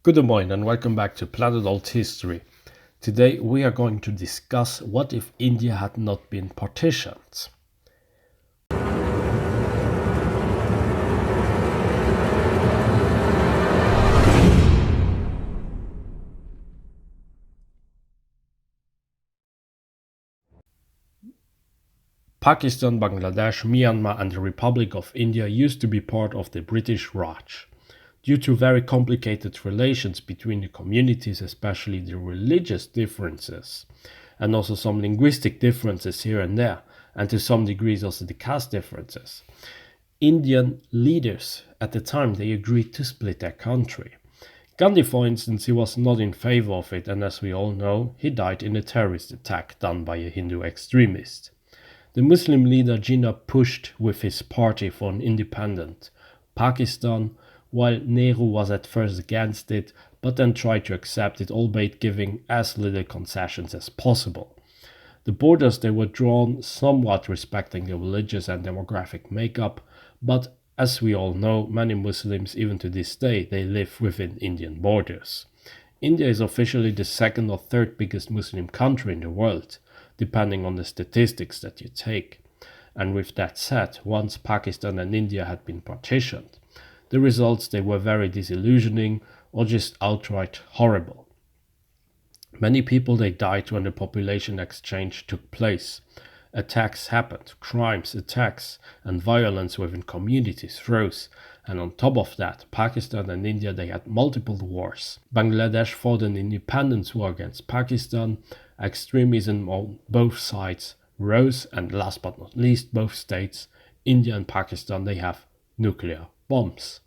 Good morning and welcome back to Planet Althistory. Today we are going to discuss what if India had not been partitioned. Pakistan, Bangladesh, Myanmar and the Republic of India used to be part of the British Raj. Due to very complicated relations between the communities, especially the religious differences, and also some linguistic differences here and there, and to some degrees also the caste differences, Indian leaders at the time they agreed to split their country. Gandhi, for instance, he was not in favor of it, and as we all know, he died in a terrorist attack done by a Hindu extremist. The Muslim leader Jinnah pushed with his party for an independent Pakistan, while Nehru was at first against it, but then tried to accept it, albeit giving as little concessions as possible. The borders they were drawn somewhat respecting the religious and demographic makeup, but as we all know, many Muslims, even to this day, they live within Indian borders. India is officially the second or third biggest Muslim country in the world, depending on the statistics that you take. And with that said, once Pakistan and India had been partitioned, the results they were very disillusioning or just outright horrible. Many people they died when the population exchange took place. Attacks happened, crimes, attacks, and violence within communities rose, and on top of that, Pakistan and India they had multiple wars. Bangladesh fought an independence war against Pakistan, extremism on both sides rose, and last but not least, both states, India and Pakistan, they have nuclear bombs.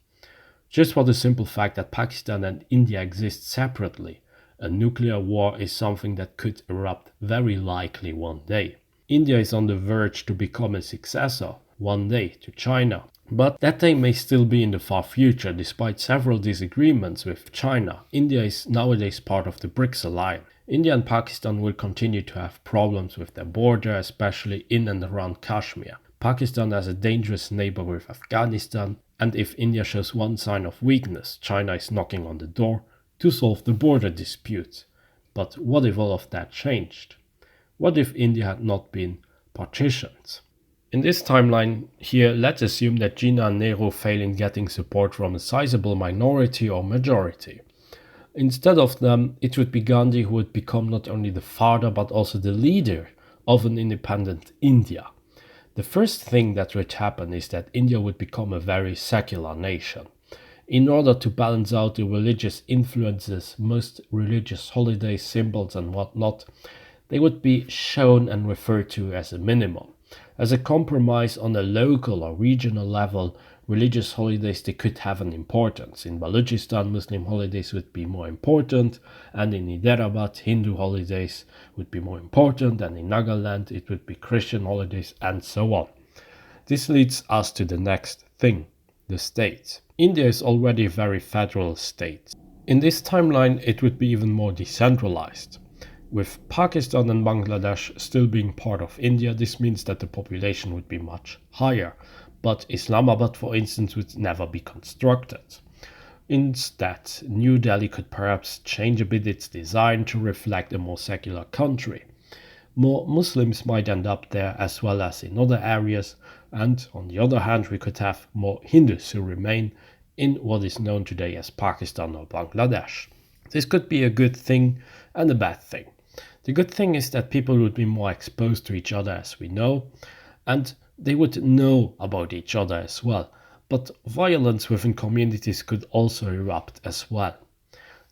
Just for the simple fact that Pakistan and India exist separately, a nuclear war is something that could erupt very likely one day. India is on the verge to become a successor one day to China, but that day may still be in the far future. Despite several disagreements with China, India is nowadays part of the BRICS alliance. India and Pakistan will continue to have problems with their border, especially in and around Kashmir. Pakistan has a dangerous neighbor with Afghanistan, and if India shows one sign of weakness, China is knocking on the door to solve the border dispute. But what if all of that changed? What if India had not been partitioned? In this timeline here, let's assume that Jinnah and Nehru fail in getting support from a sizable minority or majority. Instead of them, it would be Gandhi who would become not only the father but also the leader of an independent India. The first thing that would happen is that India would become a very secular nation. In order to balance out the religious influences, most religious holidays, symbols and whatnot, they would be shown and referred to as a minimum. As a compromise on a local or regional level, religious holidays they could have an importance. In Balochistan, Muslim holidays would be more important, and in Hyderabad, Hindu holidays would be more important, and in Nagaland it would be Christian holidays, and so on. This leads us to the next thing, the state. India is already a very federal state. In this timeline, it would be even more decentralized. With Pakistan and Bangladesh still being part of India, this means that the population would be much higher, but Islamabad, for instance, would never be constructed. Instead, New Delhi could perhaps change a bit its design to reflect a more secular country. More Muslims might end up there as well as in other areas, and on the other hand, we could have more Hindus who remain in what is known today as Pakistan or Bangladesh. This could be a good thing and a bad thing. The good thing is that people would be more exposed to each other, as we know, and they would know about each other as well. But violence within communities could also erupt as well.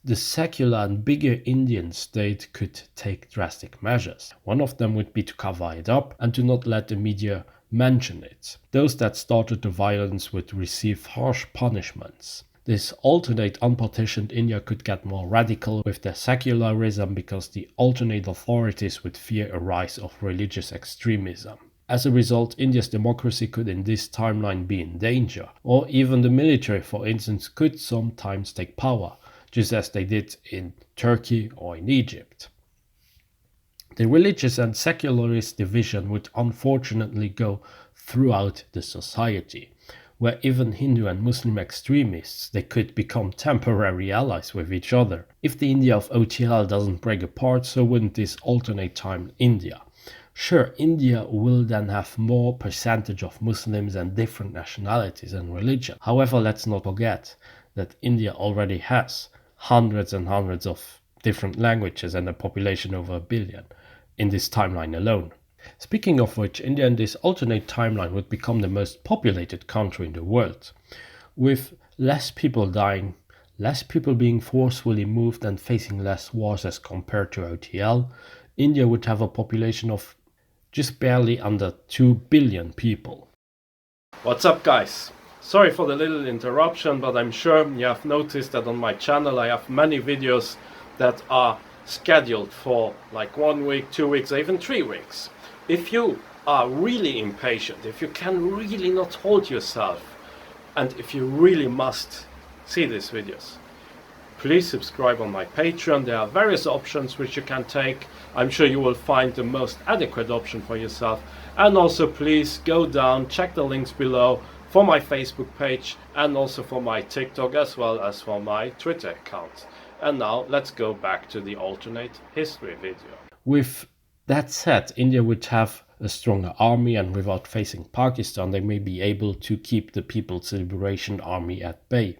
The secular and bigger Indian state could take drastic measures. One of them would be to cover it up and to not let the media mention it. Those that started the violence would receive harsh punishments. This alternate unpartitioned India could get more radical with their secularism because the alternate authorities would fear a rise of religious extremism. As a result, India's democracy could in this timeline be in danger, or even the military, for instance, could sometimes take power, just as they did in Turkey or in Egypt. The religious and secularist division would unfortunately go throughout the society. where even Hindu and Muslim extremists, they could become temporary allies with each other. If the India of OTL doesn't break apart, so wouldn't this alternate time India? Sure, India will then have more percentage of Muslims and different nationalities and religion. However, let's not forget that India already has hundreds and hundreds of different languages and a population over 1 billion in this timeline alone. Speaking of which, India in this alternate timeline would become the most populated country in the world, with less people dying, less people being forcefully moved and facing less wars as compared to OTL. India would have a population of just barely under 2 billion people. What's up, guys? Sorry for the little interruption, but I'm sure you have noticed that on my channel I have many videos that are scheduled for like 1 week, 2 weeks, or even 3 weeks. If you are really impatient, if you can really not hold yourself, and if you really must see these videos, please subscribe on my Patreon. There are various options which you can take. I'm sure you will find the most adequate option for yourself. And also please go down, check the links below for my Facebook page and also for my TikTok as well as for my Twitter account. And now let's go back to the alternate history video. With that said, India would have a stronger army, and without facing Pakistan, they may be able to keep the People's Liberation Army at bay.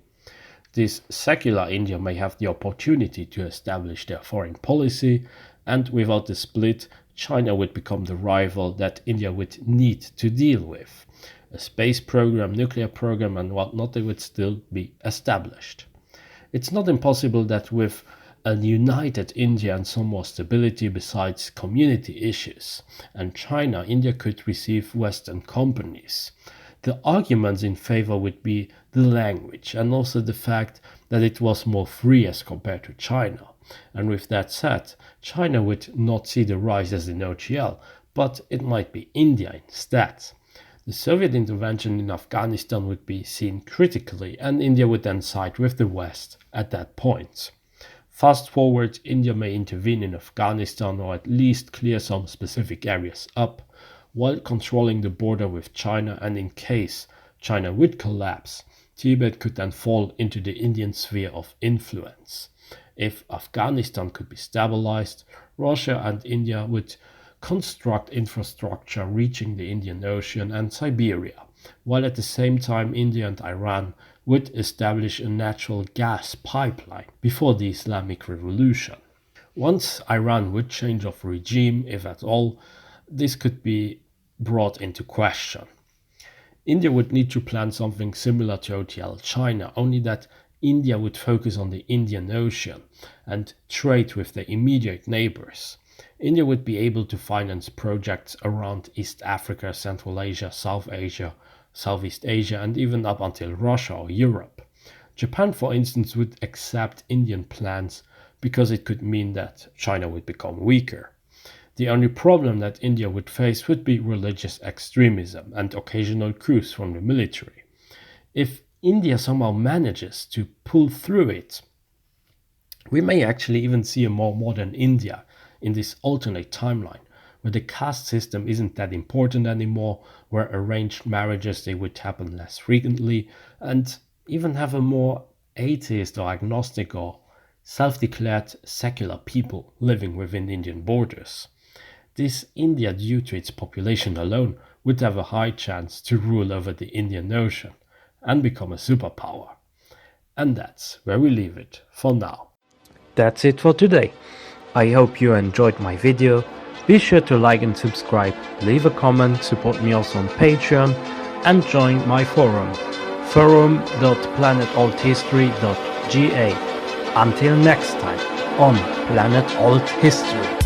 This secular India may have the opportunity to establish their foreign policy, and without the split, China would become the rival that India would need to deal with. A space program, nuclear program and whatnot, they would still be established. It's not impossible that with a united India and some more stability besides community issues, and China, India could receive Western companies. The arguments in favor would be the language and also the fact that it was more free as compared to China. And with that said, China would not see the rise as in OTL, but it might be India instead. The Soviet intervention in Afghanistan would be seen critically, and India would then side with the West at that point. Fast forward, India may intervene in Afghanistan or at least clear some specific areas up, while controlling the border with China, and in case China would collapse, Tibet could then fall into the Indian sphere of influence. If Afghanistan could be stabilized, Russia and India would construct infrastructure reaching the Indian Ocean and Siberia, while at the same time India and Iran would establish a natural gas pipeline before the Islamic Revolution. Once Iran would change of regime, if at all, this could be brought into question. India would need to plan something similar to OTL China, only that India would focus on the Indian Ocean and trade with their immediate neighbors. India would be able to finance projects around East Africa, Central Asia, South Asia, Southeast Asia, and even up until Russia or Europe. Japan, for instance, would accept Indian plans because it could mean that China would become weaker. The only problem that India would face would be religious extremism and occasional coups from the military. If India somehow manages to pull through it, we may actually even see a more modern India in this alternate timeline, where the caste system isn't that important anymore, where arranged marriages they would happen less frequently, and even have a more atheist or agnostic or self-declared secular people living within Indian borders. This India, due to its population alone, would have a high chance to rule over the Indian Ocean and become a superpower. And that's where we leave it for now. That's it for today. I hope you enjoyed my video. Be sure to like and subscribe, leave a comment, support me also on Patreon, and join my forum, forum.planetalthistory.ga. Until next time on Planet Alt History.